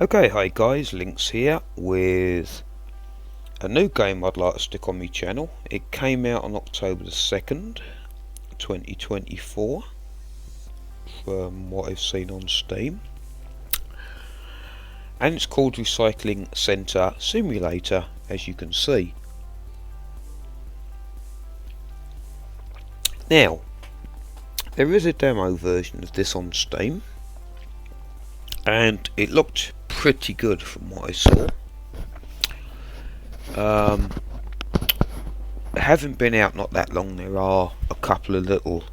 Okay, hi guys, Links here with a new game I'd like to stick on my channel. It came out on October the 2nd, 2024, from what I've seen on Steam. And it's called Recycling Centre Simulator, as you can see. Now, there is a demo version of this on Steam, and it looked pretty good from what I saw. Having been out not that long, there are a couple of little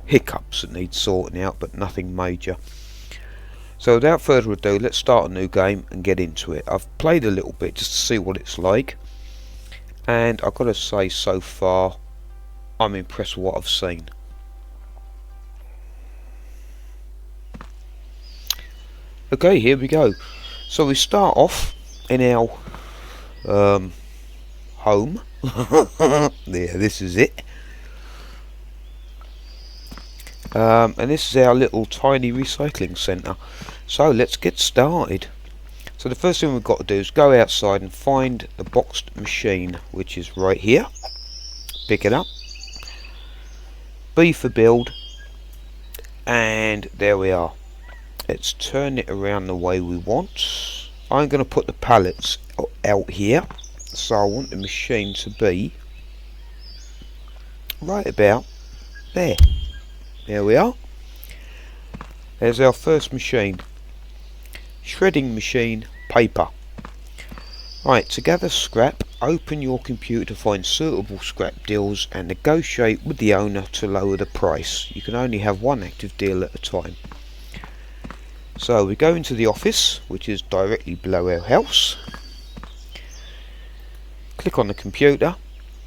hiccups that need sorting out, but nothing major. So without further ado, let's start a new game and get into it. I've played a little bit just to see what it's like, and I've got to say, so far I'm impressed with what I've seen. Okay, here we go. So we start off in our home. There, this is it. And this is our little tiny recycling centre. So let's get started. So the first thing we've got to do is go outside and find the boxed machine, which is right here. Pick it up. B for build. And there we are. Let's turn it around the way we want. I'm going to put the pallets out here. So I want the machine to be right about there. There we are. There's our first machine. Shredding machine, paper. Right, to gather scrap, open your computer to find suitable scrap deals and negotiate with the owner to lower the price. You can only have one active deal at a time. So we go into the office, which is directly below our house. Click on the computer,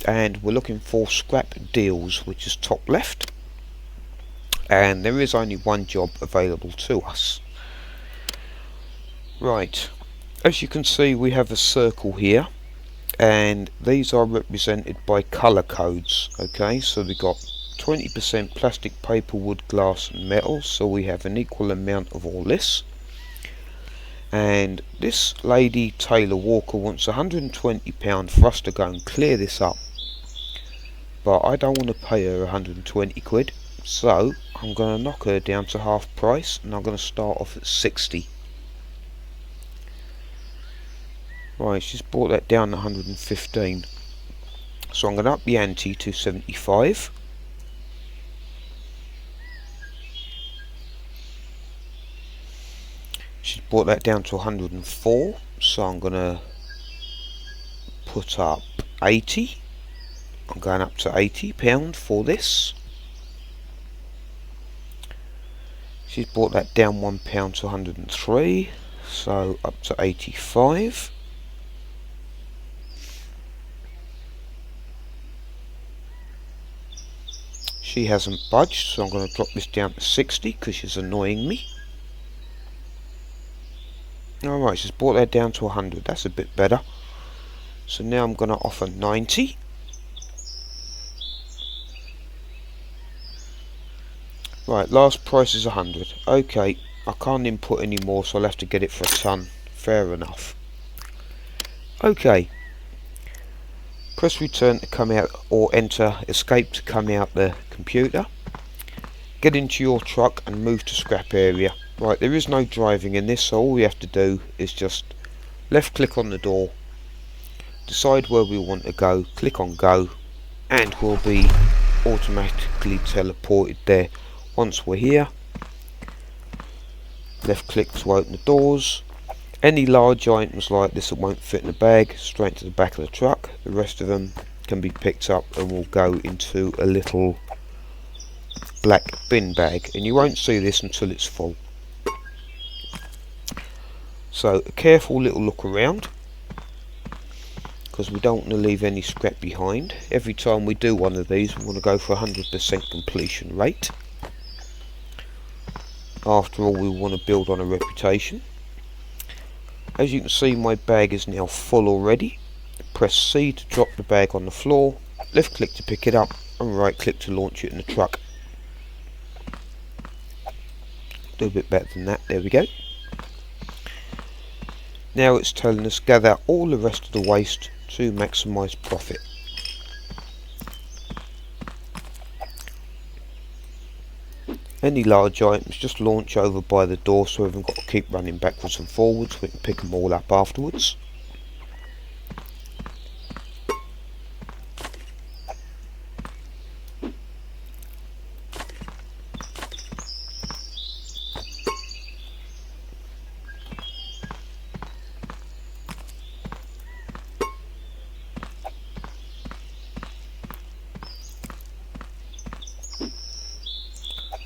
and we're looking for scrap deals, which is top left. And there is only one job available to us. Right, as you can see, we have a circle here, and these are represented by colour codes. Okay, so we've got 20% plastic, paper, wood, glass and metal, so we have an equal amount of all this. And this lady Taylor Walker wants £120 for us to go and clear this up, but I don't want to pay her 120 quid, so I'm going to knock her down to half price, and I'm going to start off at 60. Right, she's brought that down to 115, so I'm going to up the ante to 75. She's brought that down to 104, so I'm going to put up 80. I'm going up to £80 for this. She's brought that down £1 to 103, so up to 85. She hasn't budged, so I'm going to drop this down to 60 because she's annoying me. Alright, she's brought that down to 100, that's a bit better. So now I'm going to offer 90. Right, last price is 100. Okay, I can't input any more, so I'll have to get it for a ton. Fair enough. Okay. Press return to come out, or enter escape to come out the computer. Get into your truck and move to scrap area. Right, there is no driving in this, so all we have to do is just left click on the door, decide where we want to go, click on go, and we'll be automatically teleported there. Once we're here, left click to open the doors. Any large items like this that won't fit in the bag, straight to the back of the truck. The rest of them can be picked up and will go into a little black bin bag, and you won't see this until it's full. So a careful little look around, because we don't want to leave any scrap behind. Every time we do one of these, we want to go for 100% completion rate. After all, we want to build on a reputation. As you can see, my bag is now full already. Press C to drop the bag on the floor, left click to pick it up, and right click to launch it in the truck. Do a bit better than that, there we go. Now it's telling us gather all the rest of the waste to maximise profit. Any large items just launch over by the door, so we haven't got to keep running backwards and forwards. We can pick them all up afterwards.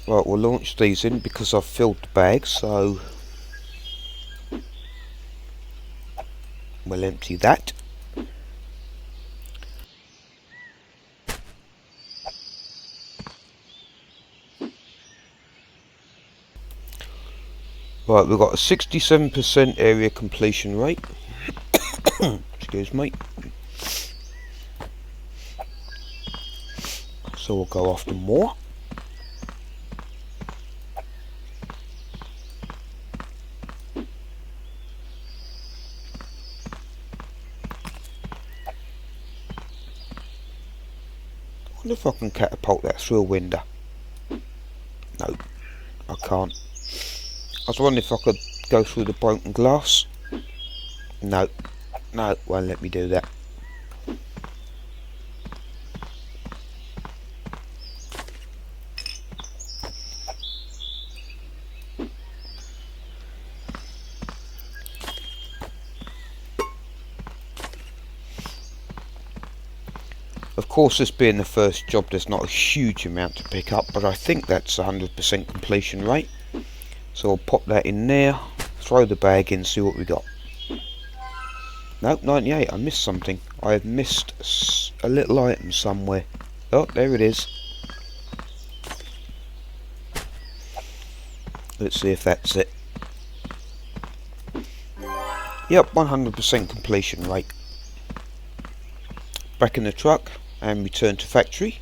Right, we'll launch these in because I've filled the bag, so we'll empty that. Right, we've got a 67% area completion rate. Excuse me. So we'll go after more. I wonder if I can catapult that through a window. No, I can't. I was wondering if I could go through the broken glass. No, no, won't let me do that. Of course, this being the first job, there's not a huge amount to pick up, but I think that's 100% completion rate. So I'll pop that in there, throw the bag in, see what we got. Nope, 98, I missed something. I have missed a little item somewhere. Oh, there it is. Let's see if that's it. Yep, 100% completion rate. Back in the truck and return to factory.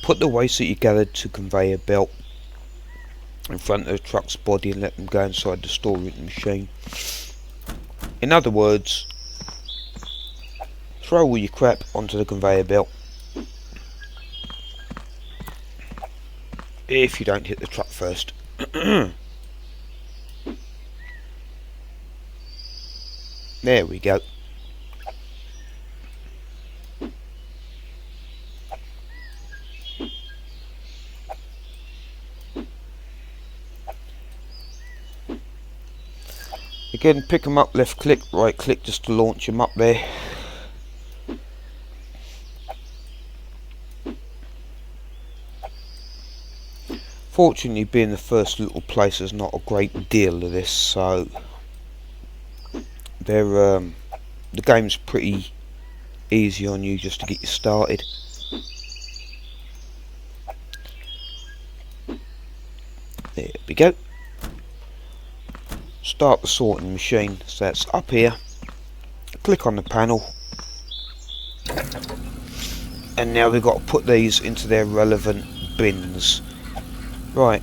Put the waste that you gathered to conveyor belt in front of the truck's body and let them go inside the storage machine. In other words, throw all your crap onto the conveyor belt. If you don't hit the truck first. There we go. Again, pick them up, left click, right click just to launch them up there. Fortunately, being the first little place, there's not a great deal of this, so the game's pretty easy on you just to get you started. There we go. Start the sorting machine, so that's up here. Click on the panel, and now we've got to put these into their relevant bins. Right,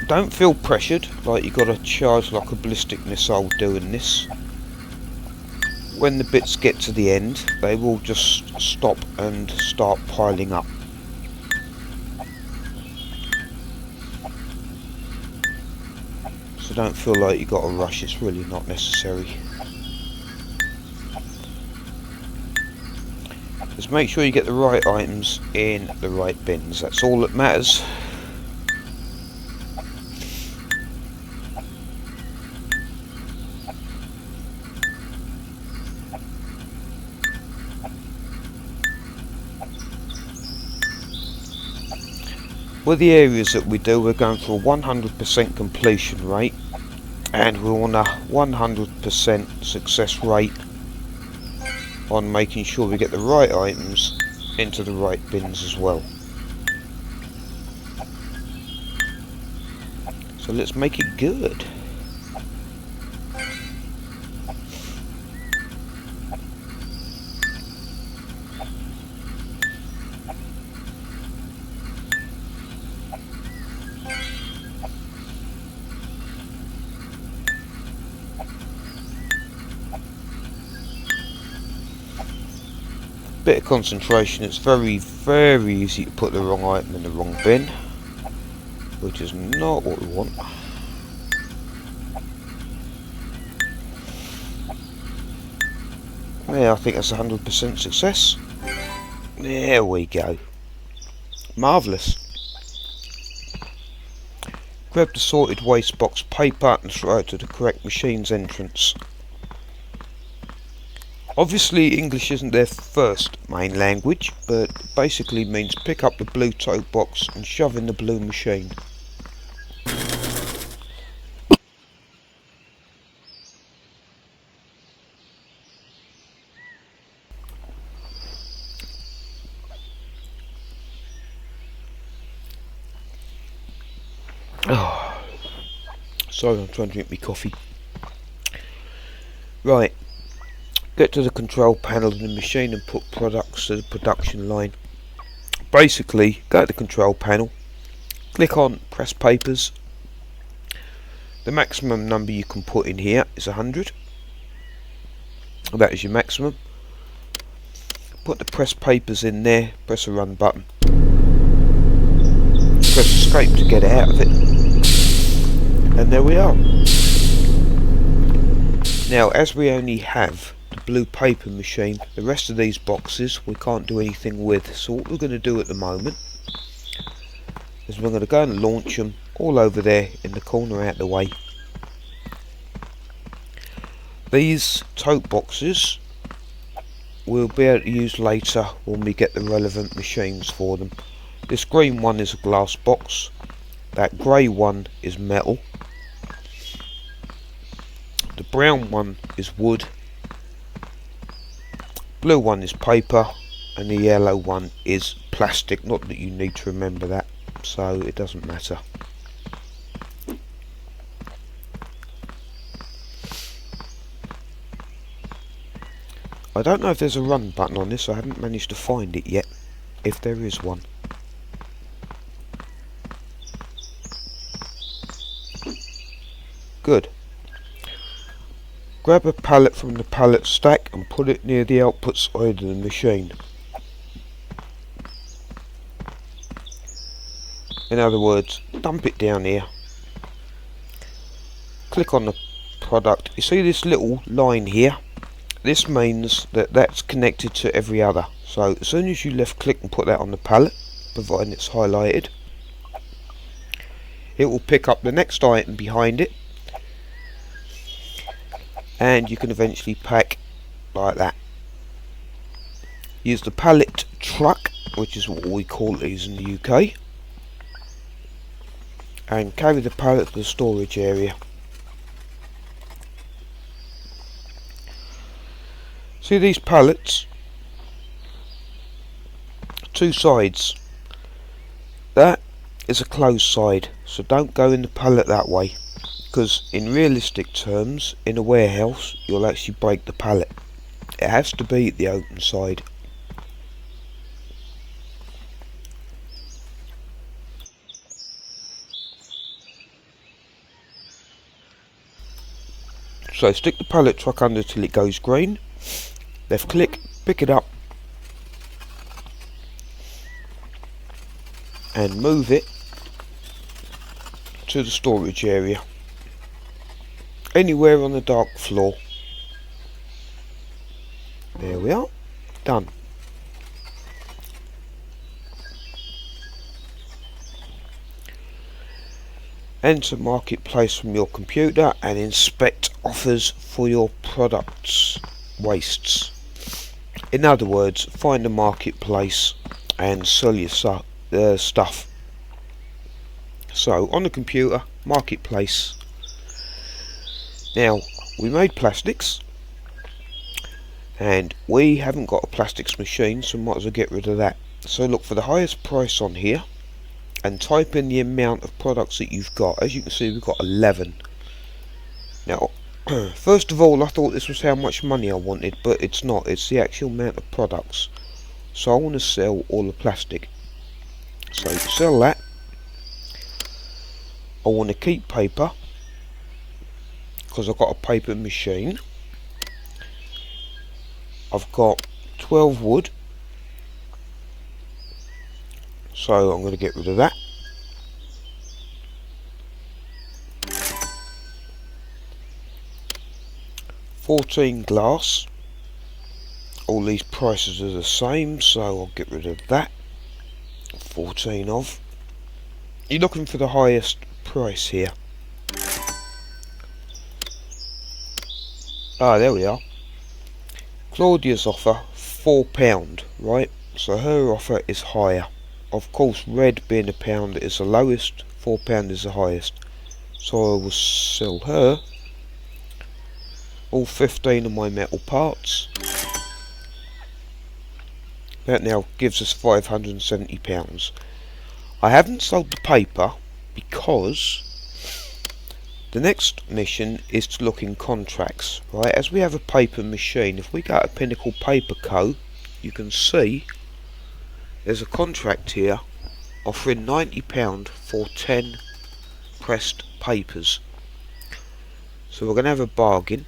don't feel pressured like you've got to charge like a ballistic missile doing this. When the bits get to the end, they will just stop and start piling up. So don't feel like you've got to rush, it's really not necessary. Just make sure you get the right items in the right bins, that's all that matters. With the areas that we do, we're going for a 100% completion rate, and we want a 100% success rate on making sure we get the right items into the right bins as well. So let's make it good. Bit of concentration. It's very, very easy to put the wrong item in the wrong bin, which is not what we want. Yeah, I think that's 100% success. There we go. Marvellous. Grab the sorted waste box paper and throw it to the correct machine's entrance. Obviously English isn't their first main language, but basically means pick up the blue tote box and shove in the blue machine. Oh, sorry, I'm trying to drink my coffee. Right, get to the control panel of the machine and put products to the production line. Basically, go to the control panel, click on press papers. The maximum number you can put in here is 100. That is your maximum. Put the press papers in there, press the run button. Press escape to get it out of it. And there we are. Now, as we only have the blue paper machine, the rest of these boxes we can't do anything with. So what we're going to do at the moment is we're going to go and launch them all over there in the corner out the way. These tote boxes we'll be able to use later when we get the relevant machines for them. This green one is a glass box, that grey one is metal, the brown one is wood, blue one is paper, and the yellow one is plastic. Not that you need to remember that, so it doesn't matter. I don't know if there's a run button on this, I haven't managed to find it yet, if there is one. Good. Grab a pallet from the pallet stack and put it near the output side of the machine. In other words, dump it down here. Click on the product. You see this little line here? This means that that's connected to every other. So as soon as you left click and put that on the pallet, providing it's highlighted, it will pick up the next item behind it, and you can eventually pack like that. Use the pallet truck, which is what we call these in the UK, and carry the pallet to the storage area. See these pallets? Two sides. That is a closed side, so don't go in the pallet that way, because in realistic terms, in a warehouse, you'll actually break the pallet. It has to be the open side. So stick the pallet truck under till it goes green. Left click, pick it up, and move it to the storage area. Anywhere on the dark floor. There we are. Done. Enter marketplace from your computer and inspect offers for your products wastes. In other words, find a marketplace and sell your stuff. So on the computer, marketplace. Now we made plastics and we haven't got a plastics machine, so might as well get rid of that. So look for the highest price on here and type in the amount of products that you've got. As you can see, we've got 11. Now first of all, I thought this was how much money I wanted, but it's not. It's the actual amount of products. So I want to sell all the plastic. So to sell that, I want to keep paper, because I've got a paper machine. I've got 12 wood, So I'm going to get rid of that. $14 glass. All these prices are the same, so I'll get rid of that. 14 of. You're looking for the highest price here. Ah, there we are. Claudia's offer, £4, right? So her offer is higher. Of course, red being £1 is the lowest, £4 is the highest. So I will sell her all 15 of my metal parts. That now gives us £570. I haven't sold the paper because the next mission is to look in contracts, right? As we have a paper machine, if we go to Pinnacle Paper Co, you can see there's a contract here offering £90 for 10 pressed papers. So we're going to have a bargain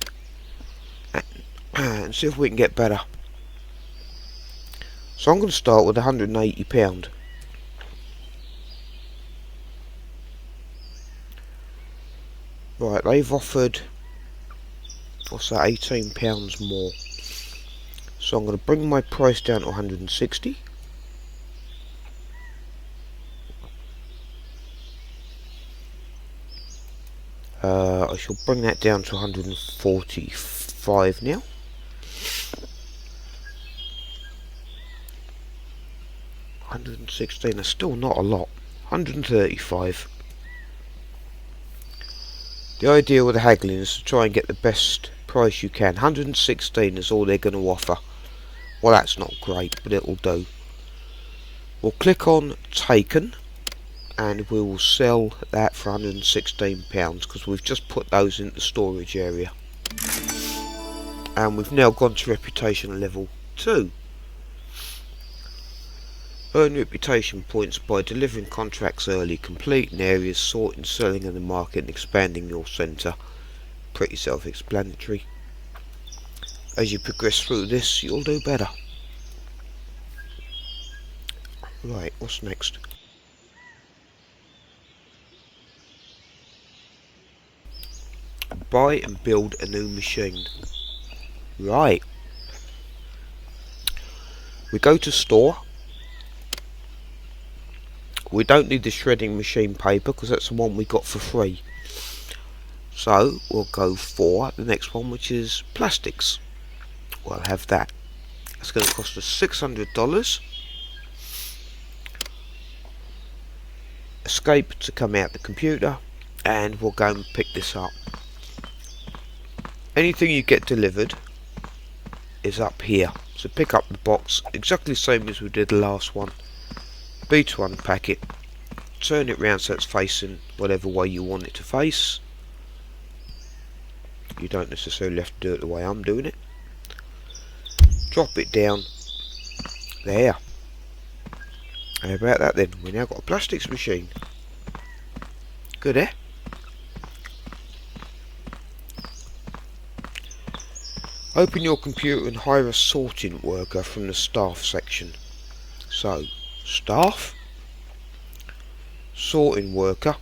and see if we can get better. So I'm going to start with £180. Right, they've offered, what's that, £18 more. So I'm going to bring my price down to 160. I shall bring that down to 145 now. £116, that's still not a lot. 135. The idea with the haggling is to try and get the best price you can. 116 is all they're going to offer. Well, that's not great, but it'll do. We'll click on taken, and we will sell that for £116 because we've just put those into the storage area. And we've now gone to reputation level 2. Earn reputation points by delivering contracts early, completing areas, sorting, selling in the market and expanding your centre. Pretty self-explanatory. As you progress through this, you'll do better. Right, what's next? Buy and build a new machine. Right. We go to store. We don't need the shredding machine paper because that's the one we got for free. So we'll go for the next one, which is plastics. We'll have that. It's going to cost us $600. Escape to come out the computer, and we'll go and pick this up. Anything you get delivered is up here. So pick up the box, exactly the same as we did the last one. B to unpack it, turn it round so it's facing whatever way you want it to face. You don't necessarily have to do it the way I'm doing it. Drop it down there. How about that then? We now got a plastics machine. Good, eh? Open your computer and hire a sorting worker from the staff section. So, staff, sorting worker,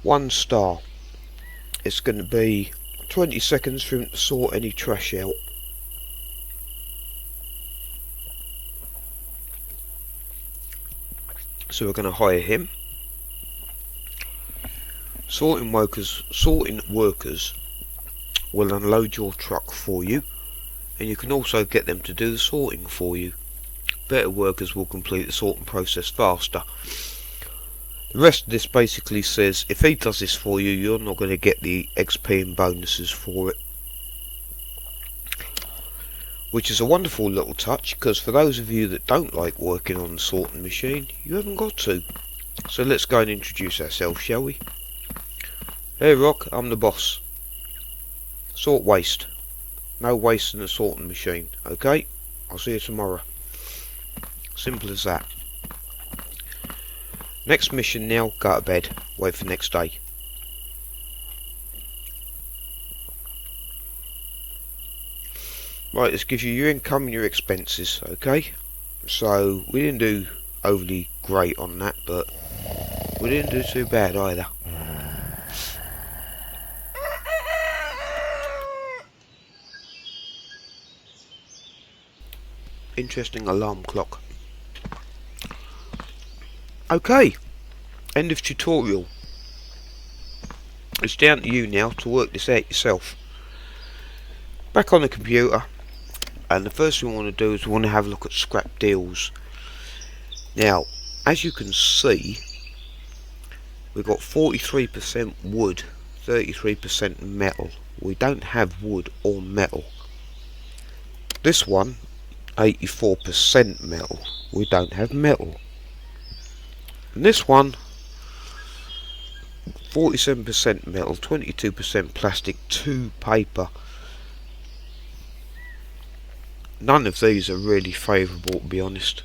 1 star. It's going to be 20 seconds for him to sort any trash out. So we're going to hire him. Sorting workers will unload your truck for you, and you can also get them to do the sorting for you. Better workers will complete the sorting process faster. The rest of this basically says if he does this for you, you're not going to get the XP and bonuses for it, which is a wonderful little touch, because for those of you that don't like working on the sorting machine, you haven't got to. So let's go and introduce ourselves, shall we? Hey Rock, I'm the boss. Sort waste. No waste in the sorting machine, okay? I'll see you tomorrow. Simple as that. Next mission now, go to bed. Wait for next day. Right, this gives you your income and your expenses, okay? So, we didn't do overly great on that, but we didn't do too bad either. Interesting alarm clock. Okay, end of tutorial. It's down to you now to work this out yourself. Back on the computer, and the first thing we want to do is we want to have a look at scrap deals. Now, as you can see, we've got 43% wood, 33% metal. We don't have wood or metal. This one, 84% metal. We don't have metal. And this one, 47% metal, 22% plastic, 2 paper. None of these are really favourable, to be honest.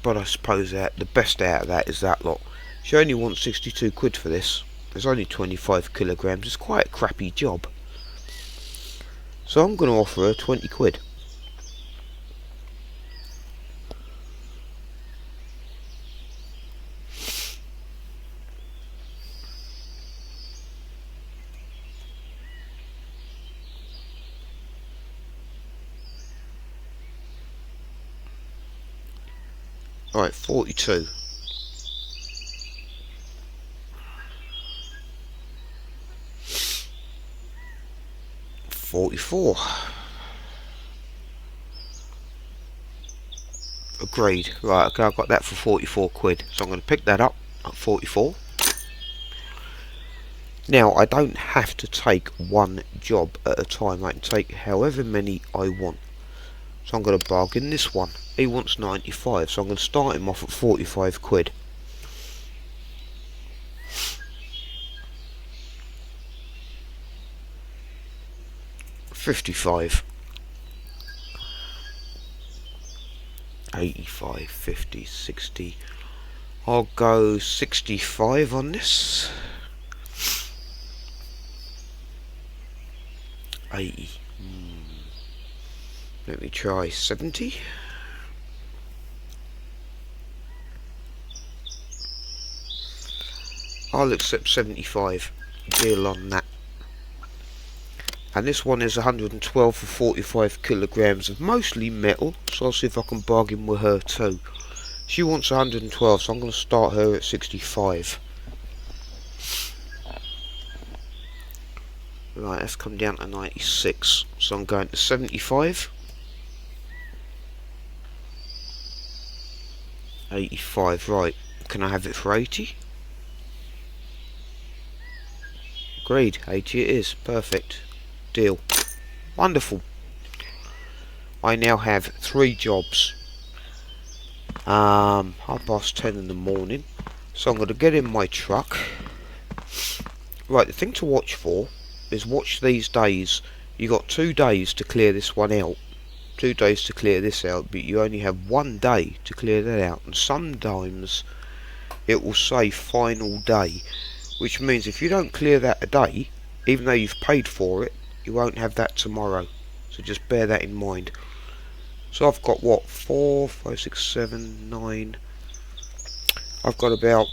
But I suppose that the best out of that is that lot. She only wants 62 quid for this. There's only 25 kilograms. It's quite a crappy job. So I'm going to offer her 20 quid. Alright, 42. 44. Agreed. Right, okay, I've got that for 44 quid. So I'm going to pick that up at 44. Now, I don't have to take one job at a time. I can take however many I want. So I'm going to bargain this one. He wants 95, so I'm going to start him off at 45 quid. $55. 85, 50, 60. I'll go 65 on this. 80. Let me try 70. I'll accept 75. Deal on that. And this one is 112 for 45 kilograms of mostly metal, so I'll see if I can bargain with her too. She wants 112, so I'm going to start her at 65. Right, that's come down to 96, so I'm going to 75. 85, right. Can I have it for 80? Agreed, 80 it is. Perfect. Deal. Wonderful. I now have 3 jobs. 10:30 in the morning. So I'm going to get in my truck. Right, the thing to watch for is watch these days. You got 2 days to clear this one out. 2 days to clear this out, but you only have 1 day to clear that out. And sometimes it will say final day, which means if you don't clear that a day, even though you've paid for it, you won't have that tomorrow. So just bear that in mind. So I've got what, 4, 5, 6, 7, 9. I've got about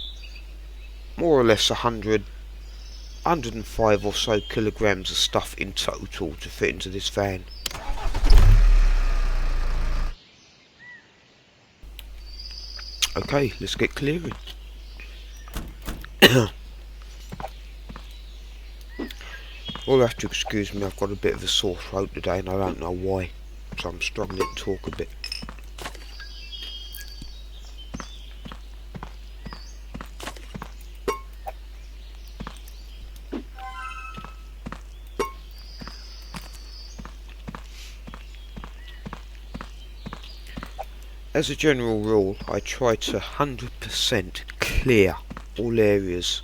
more or less 105 or so kilograms of stuff in total to fit into this van. Okay, let's get clearing. You'll have to excuse me, I've got a bit of a sore throat today and I don't know why, so I'm struggling to talk a bit. As a general rule, I try to 100% clear all areas.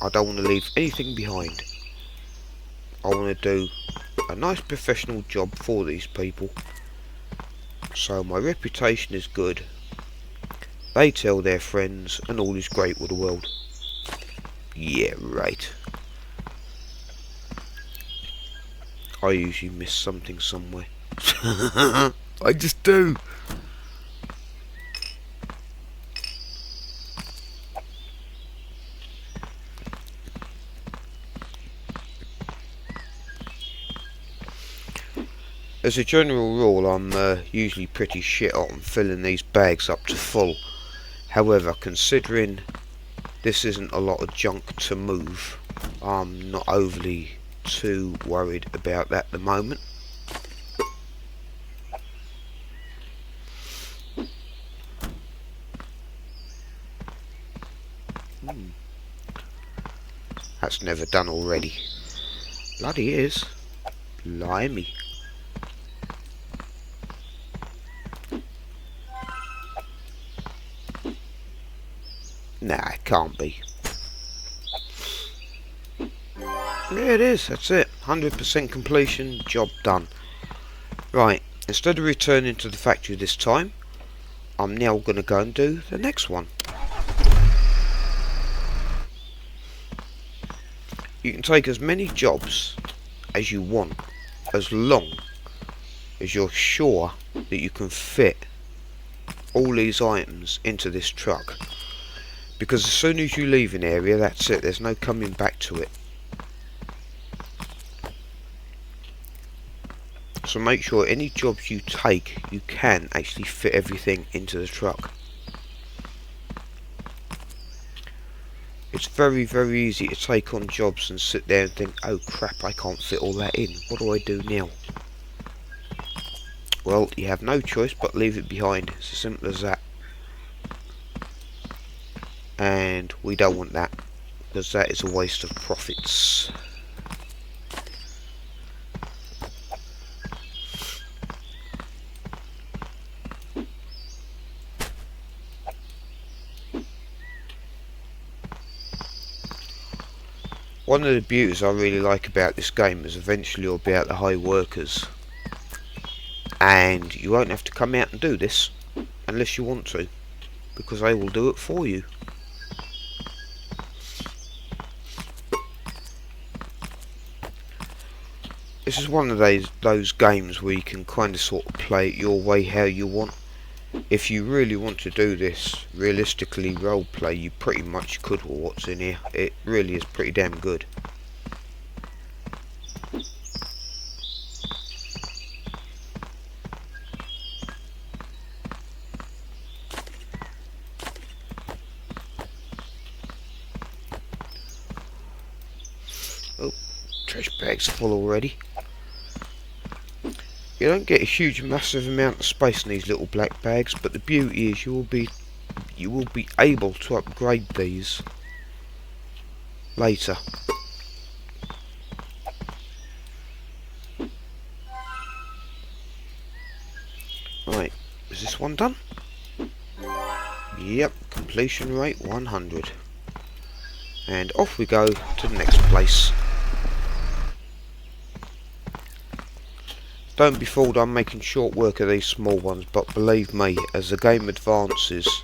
I don't want to leave anything behind. I want to do a nice professional job for these people, so my reputation is good, they tell their friends, and all is great with the world. Yeah, right. I usually miss something somewhere. I just do. As a general rule, I'm usually pretty shit on filling these bags up to full. However, considering this isn't a lot of junk to move, I'm not overly too worried about that at the moment. That's never done already. Bloody is. Blimey. Nah, it can't be. Yeah, it is. That's it. 100% completion. Job done. Right. Instead of returning to the factory this time, I'm now going to go and do the next one. You can take as many jobs as you want, as long as you're sure that you can fit all these items into this truck. Because as soon as you leave an area, that's it. There's no coming back to it. So make sure any jobs you take, you can actually fit everything into the truck. It's very, very easy to take on jobs and sit there and think, oh crap, I can't fit all that in. What do I do now? Well, you have no choice but leave it behind. It's as simple as that. And we don't want that, because that is a waste of profits. One of the beauties I really like about this game is eventually you'll be able to hire workers. And you won't have to come out and do this unless you want to, because they will do it for you. This is one of those games where you can kind of sort of play it your way, how you want. If you really want to do this realistically roleplay, you pretty much could with what's in here. It really is pretty damn good. Oh, trash bag's full already. You don't get a huge massive amount of space in these little black bags, but the beauty is you will be able to upgrade these later. Right, is this one done? Yep, completion rate 100. And off we go to the next place. Don't be fooled, I'm making short work of these small ones, but believe me, as the game advances,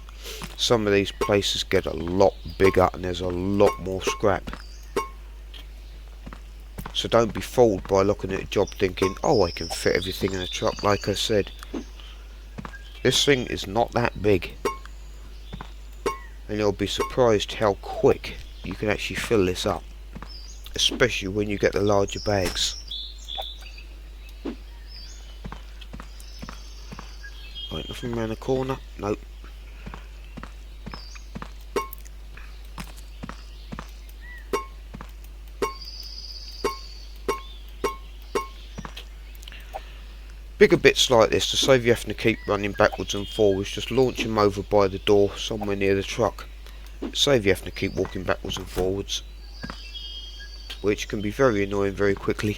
some of these places get a lot bigger and there's a lot more scrap. So don't be fooled by looking at a job thinking, oh, I can fit everything in a truck. Like I said, this thing is not that big. And you'll be surprised how quick you can actually fill this up, especially when you get the larger bags. Right, nothing around the corner. Nope. Bigger bits like this, to save you having to keep running backwards and forwards, just launch them over by the door somewhere near the truck. Save you having to keep walking backwards and forwards, which can be very annoying very quickly.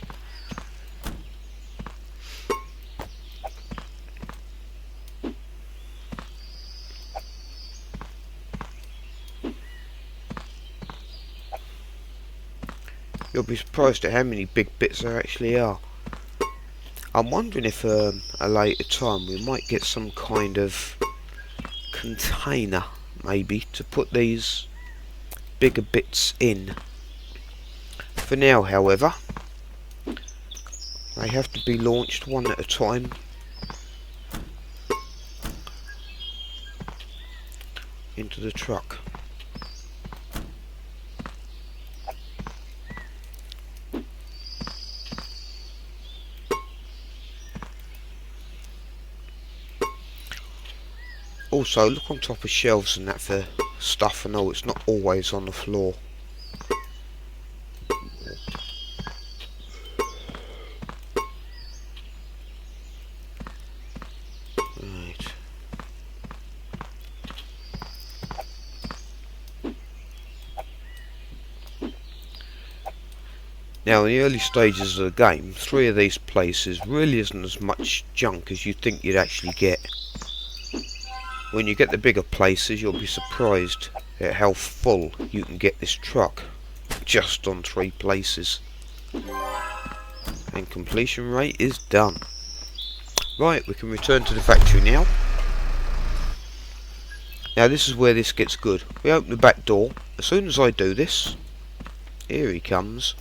You'll be surprised at how many big bits there actually are. I'm wondering if at a later time we might get some kind of container maybe to put these bigger bits in. For now, however, they have to be launched one at a time. Into the truck. Also, look on top of shelves and that for stuff. I know it's not always on the floor. Right. Now, in the early stages of the game, 3 of these places really isn't as much junk as you think you'd actually get. When you get the bigger places, you'll be surprised at how full you can get this truck just on 3 places. And completion rate is done. Right, we can return to the factory now. Now this is where this gets good. We open the back door. As soon as I do this, here he comes.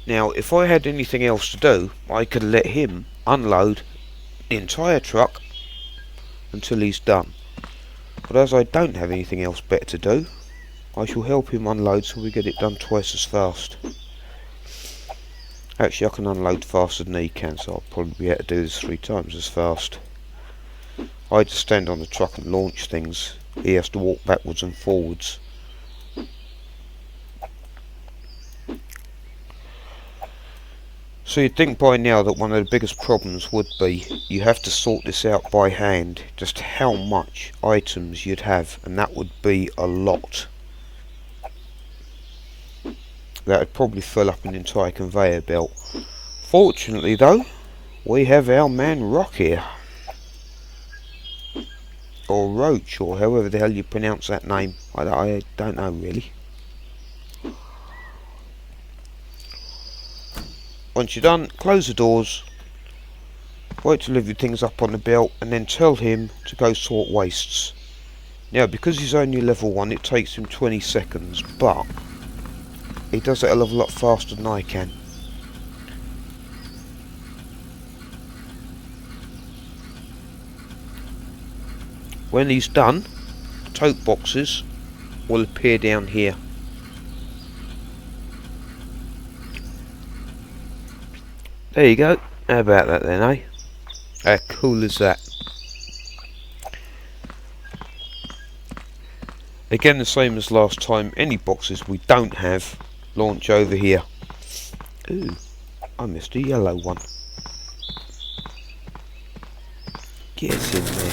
Now if I had anything else to do, I could let him unload the entire truck until he's done. But as I don't have anything else better to do, I shall help him unload so we get it done twice as fast. Actually, I can unload faster than he can, so I'll probably be able to do this 3 times as fast. I just stand on the truck and launch things. He has to walk backwards and forwards. So you'd think by now that one of the biggest problems would be you have to sort this out by hand, just how much items you'd have, and that would be a lot. That would probably fill up an entire conveyor belt. Fortunately though, we have our man Rock here. Or Roach, or however the hell you pronounce that name. I don't know really. Once you're done, close the doors, wait till everything's up on the belt, and then tell him to go sort wastes. Now, because he's only level 1, it takes him 20 seconds, but he does it a lot faster than I can. When he's done, tote boxes will appear down here. There you go. How about that then, eh? How cool is that? Again, the same as last time, any boxes we don't have, launch over here. Ooh, I missed a yellow one. Get in there.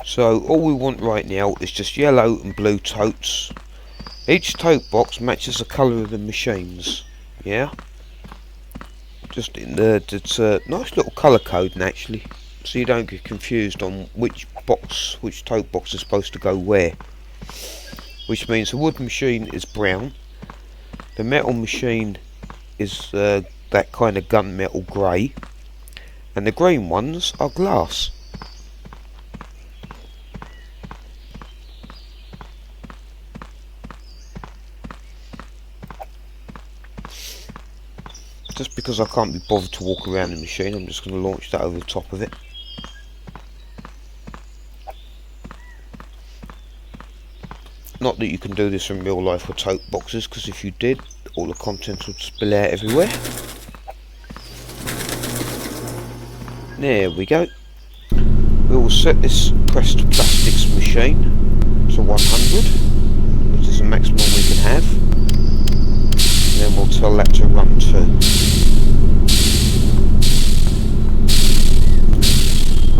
So, all we want right now is just yellow and blue totes. Each tote box matches the colour of the machines, yeah? Just in the, it's a nice little colour coding actually, so you don't get confused on which tote box is supposed to go where. Which means the wood machine is brown, the metal machine is that kind of gunmetal grey, and the green ones are glass. Just because I can't be bothered to walk around the machine, I'm just going to launch that over the top of it. Not that you can do this in real life with tote boxes, because if you did, all the contents would spill out everywhere. There we go. We will set this pressed plastics machine to 100, which is the maximum we can have. And then we'll tell that to run too.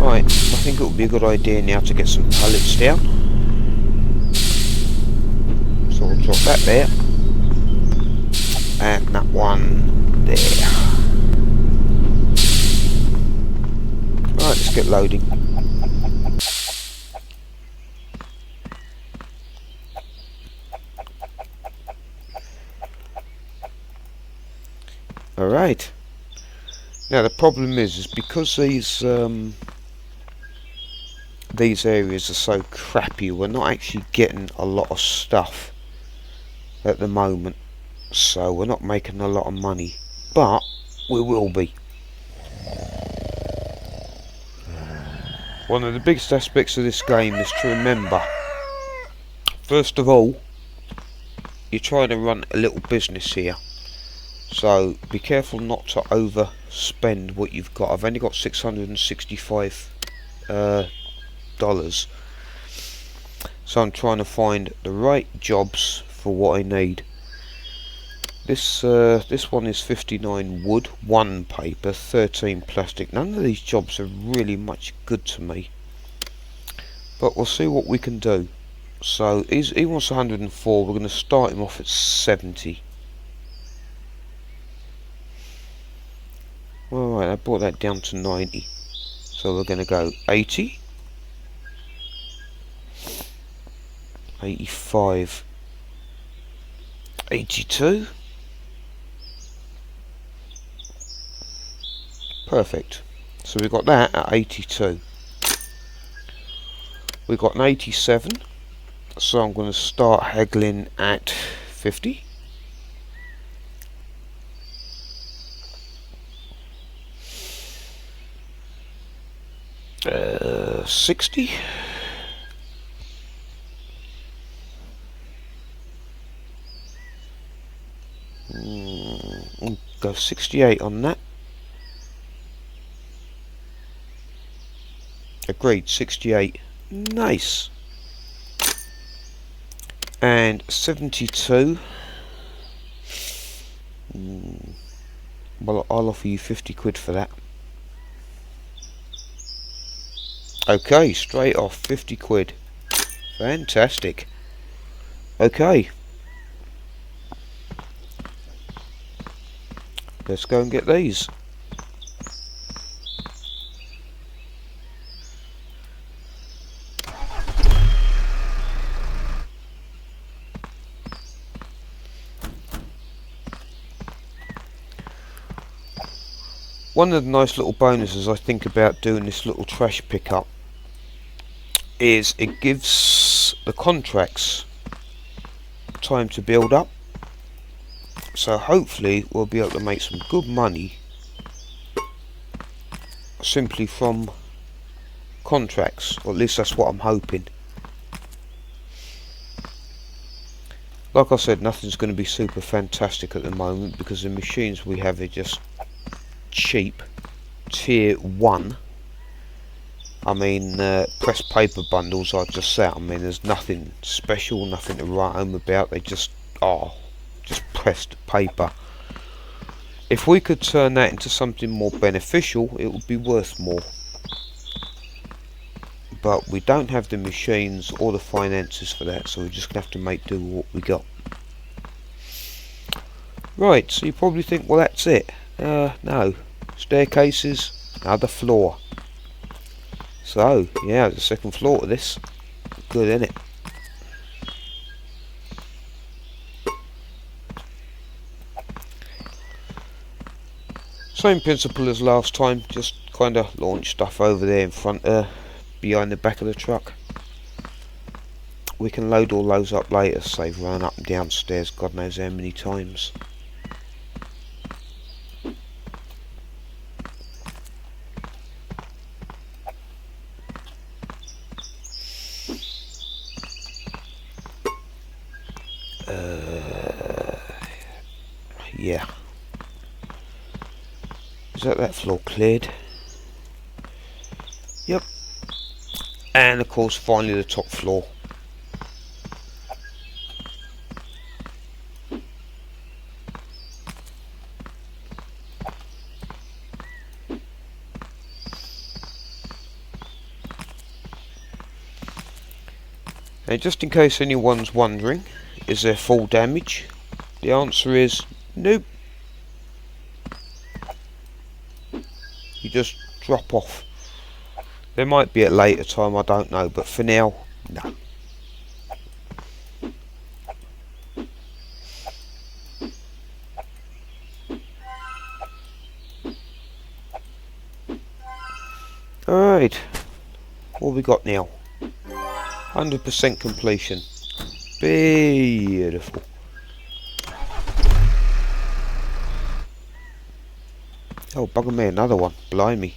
Right, I think it would be a good idea now to get some pallets down. So we'll drop that there. And that one there. Right, let's get loading. Alright. Now the problem is because these areas are so crappy, we're not actually getting a lot of stuff at the moment, so we're not making a lot of money, but we will be. One of the biggest aspects of this game is to remember, first of all, you're trying to run a little business here. So be careful not to overspend what you've got. I've only got $665, so I'm trying to find the right jobs for what I need. This one is 59 wood, 1 paper, 13 plastic. None of these jobs are really much good to me, but we'll see what we can do. So he wants 104. We're going to start him off at 70. Alright, I brought that down to 90. So we're going to go 80, 85, 82. Perfect. So we've got that at 82. We've got an 87. So I'm going to start haggling at 50. 60. Go 68 on that. Agreed, 68. Nice. And 72. Well, I'll offer you 50 quid for that. Okay, straight off, 50 quid. Fantastic. Okay. Let's go and get these. One of the nice little bonuses I think about doing this little trash pickup is it gives the contracts time to build up. So hopefully we'll be able to make some good money simply from contracts, or at least that's what I'm hoping. Like I said, nothing's going to be super fantastic at the moment because the machines we have are just cheap, tier 1. I mean, press paper bundles are just that. I mean, there's nothing special, nothing to write home about. They just are just pressed paper. If we could turn that into something more beneficial, it would be worth more. But we don't have the machines or the finances for that, so we're just going to have to make do with what we got. Right, so you probably think, well, that's it. No. Staircases, another floor. So, yeah, there's a second floor to this. Good, isn't it? Same principle as last time, just kind of launch stuff over there in front, behind the back of the truck. We can load all those up later, save run up and down stairs God knows how many times. Yeah. Is that floor cleared? Yep. And of course finally the top floor. And just in case anyone's wondering, is there full damage? The answer is nope. You just drop off. There might be at a later time, I don't know, but for now, no. Alright, what have we got now? 100% completion. Beautiful. Oh, bugger me, another one. Blimey.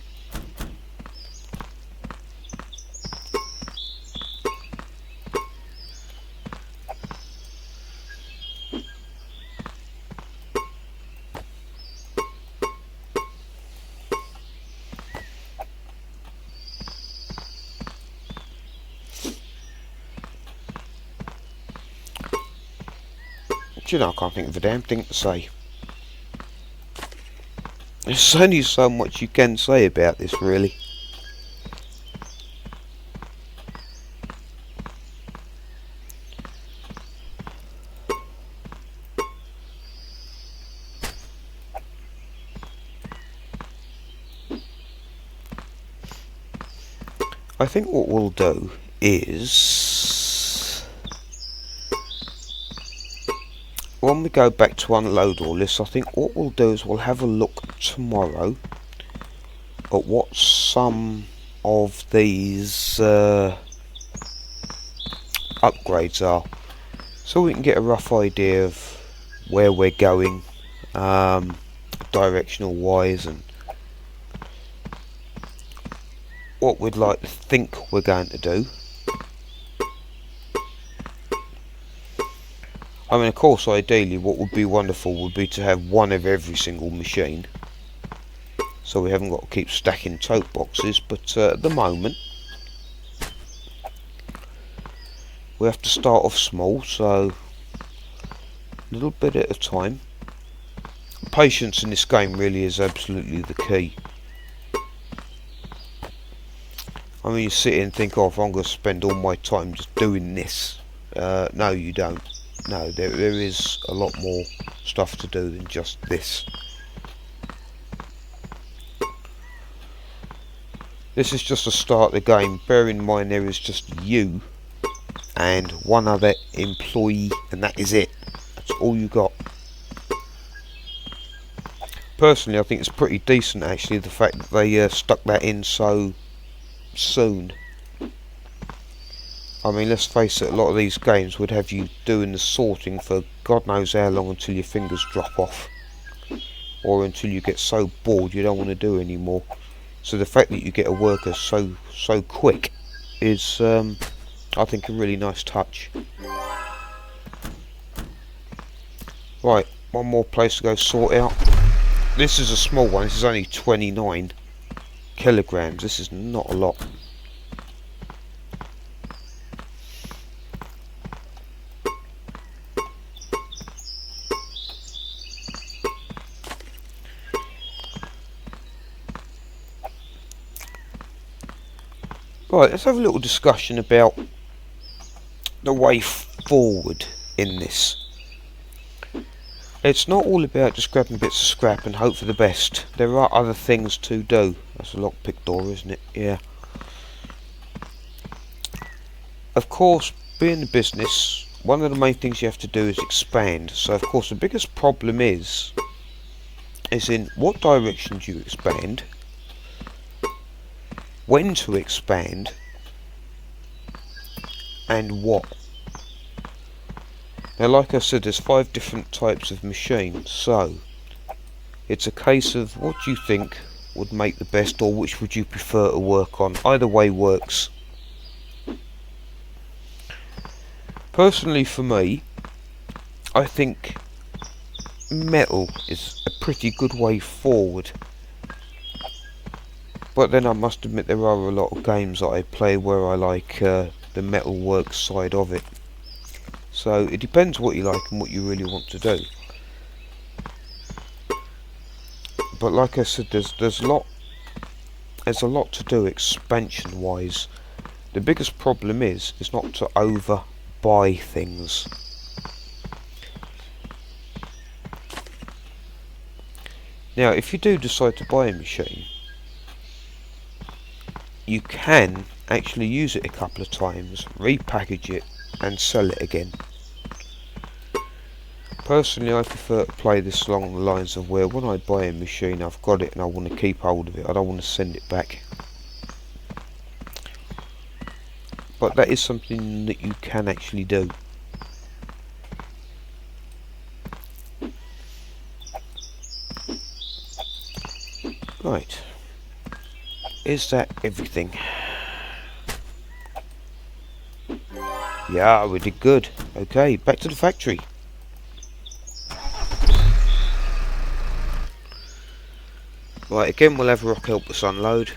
Do you know, I can't think of a damn thing to say. There's only so much you can say about this, really. I think what we'll do is, when we go back to unload all this, I think what we'll do is we'll have a look tomorrow at what some of these upgrades are, so we can get a rough idea of where we're going, directional wise, and what we'd like to think we're going to do. I mean, of course, ideally what would be wonderful would be to have one of every single machine, so we haven't got to keep stacking tote boxes, but at the moment we have to start off small, so a little bit at a time. Patience in this game really is absolutely the key. I mean, you sit here and think, oh, if I'm going to spend all my time just doing this. No, you don't. No, there is a lot more stuff to do than just this. This is just the start of the game. Bear in mind there is just you and one other employee, and that is it. That's all you got. Personally, I think it's pretty decent actually, the fact that they stuck that in so soon. I mean, let's face it, a lot of these games would have you doing the sorting for God knows how long until your fingers drop off, or until you get so bored you don't want to do anymore. So the fact that you get a worker so quick is, I think, a really nice touch. Right, one more place to go sort out. This is a small one. This is only 29 kilograms. This is not a lot. Right, let's have a little discussion about the way forward in this. It's not all about just grabbing bits of scrap and hope for the best. There are other things to do. That's a lockpick door, isn't it? Yeah. Of course, being a business, one of the main things you have to do is expand. So of course the biggest problem is in what direction do you expand, when to expand, and what. Now, like I said, there's 5 different types of machines, so it's a case of what do you think would make the best, or which would you prefer to work on. Either way works. Personally, for me, I think metal is a pretty good way forward. But then I must admit there are a lot of games that I play where I like the metalwork side of it. So it depends what you like and what you really want to do. But like I said, there's a lot to do expansion wise. The biggest problem is not to overbuy things. Now, if you do decide to buy a machine, you can actually use it a couple of times, repackage it and sell it again. Personally, I prefer to play this along the lines of where when I buy a machine I've got it and I want to keep hold of it. I don't want to send it back. But that is something that you can actually do. Right. Is that everything? Yeah, we did good. Okay, back to the factory. Right, again we'll have Rock help us unload.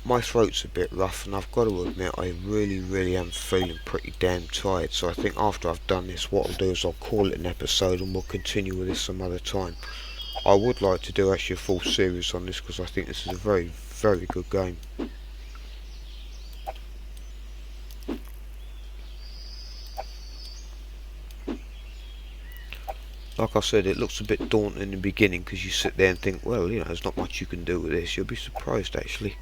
My throat's a bit rough, and I've got to admit I really am feeling pretty damn tired, so I think after I've done this, what I'll do is I'll call it an episode and we'll continue with this some other time. I would like to do actually a full series on this because I think this is a very good game. Like I said, it looks a bit daunting in the beginning because you sit there and think, well, you know, there's not much you can do with this. You'll be surprised actually.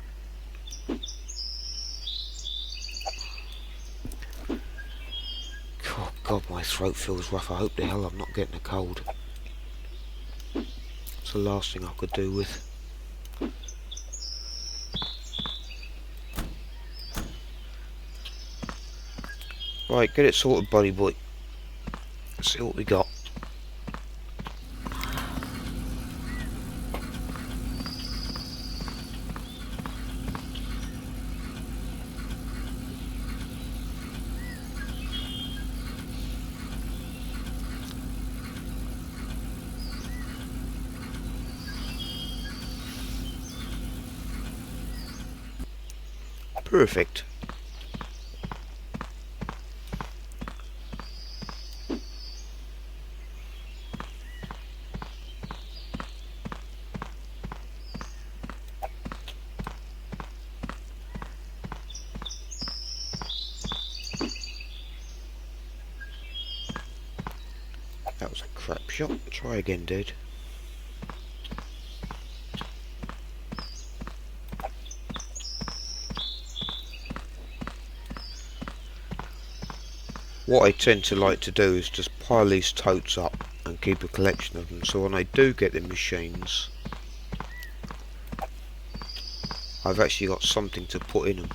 Oh God, my throat feels rough. I hope the hell I'm not getting a cold. It's the last thing I could do with. Right, get it sorted, buddy boy. Let's see what we got. Perfect. That was a crap shot. Try again, dude. What I tend to like to do is just pile these totes up and keep a collection of them, so when I do get the machines, I've actually got something to put in them.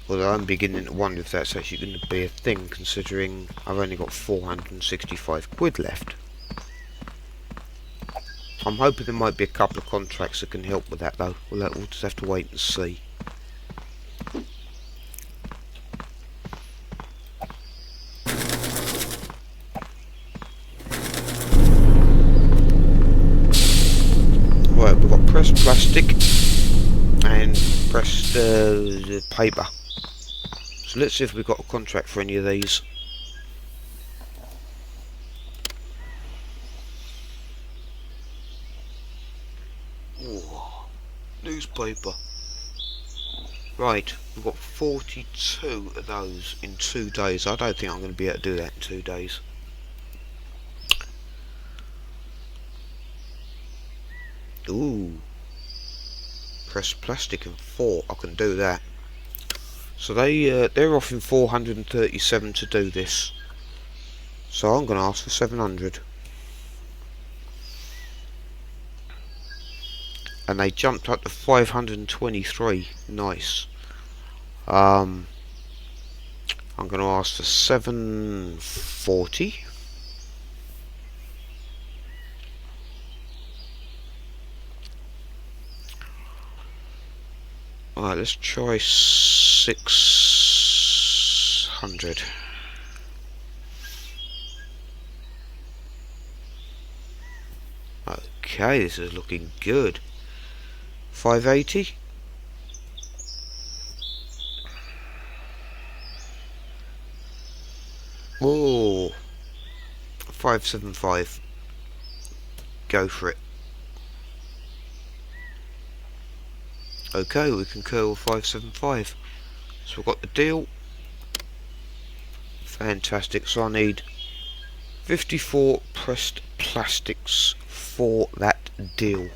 Although I'm beginning to wonder if that's actually going to be a thing, considering I've only got 465 quid left. I'm hoping there might be a couple of contracts that can help with that though. We'll just have to wait and see. Right, we've got pressed plastic and pressed paper. So let's see if we've got a contract for any of these. Ooh, newspaper. Right, we've got 42 of those in 2 days. I don't think I'm going to be able to do that in 2 days. Ooh, pressed plastic and 4. I can do that. So they're offering 437 to do this. So I'm going to ask for 700. And they jumped up to 523. Nice. I'm going to ask for 740. Alright, let's try 600. Okay, this is looking good. 580. Whoa. 575. Go for it. Okay, we can curl 575. So we've got the deal. Fantastic. So I need 54 pressed plastics for that deal.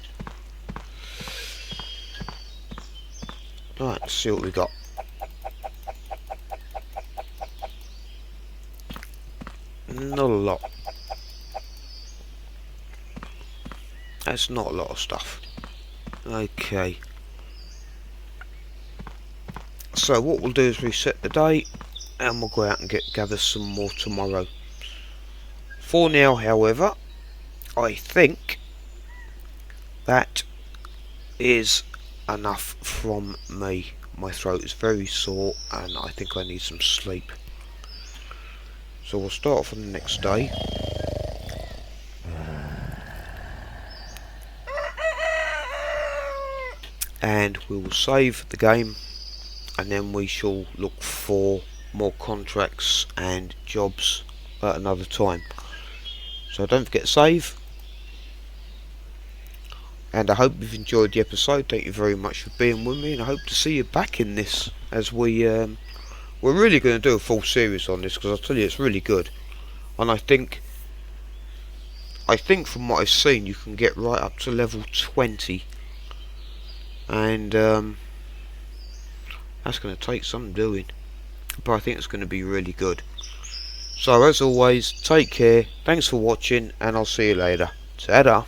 Right, let's see what we got. Not a lot. That's not a lot of stuff. Okay. So what we'll do is reset the day and we'll go out and gather some more tomorrow. For now, however, I think that is enough from me. My throat is very sore and I think I need some sleep. So we'll start off on the next day. and we will save the game, and then we shall look for more contracts and jobs at another time. So don't forget to save, and I hope you've enjoyed the episode. Thank you very much for being with me, and I hope to see you back in this, as we're really going to do a full series on this, because I'll tell you it's really good. And I think from what I've seen you can get right up to level 20, and that's going to take some doing, but I think it's going to be really good. So as always, take care, thanks for watching, and I'll see you later. Ta-da.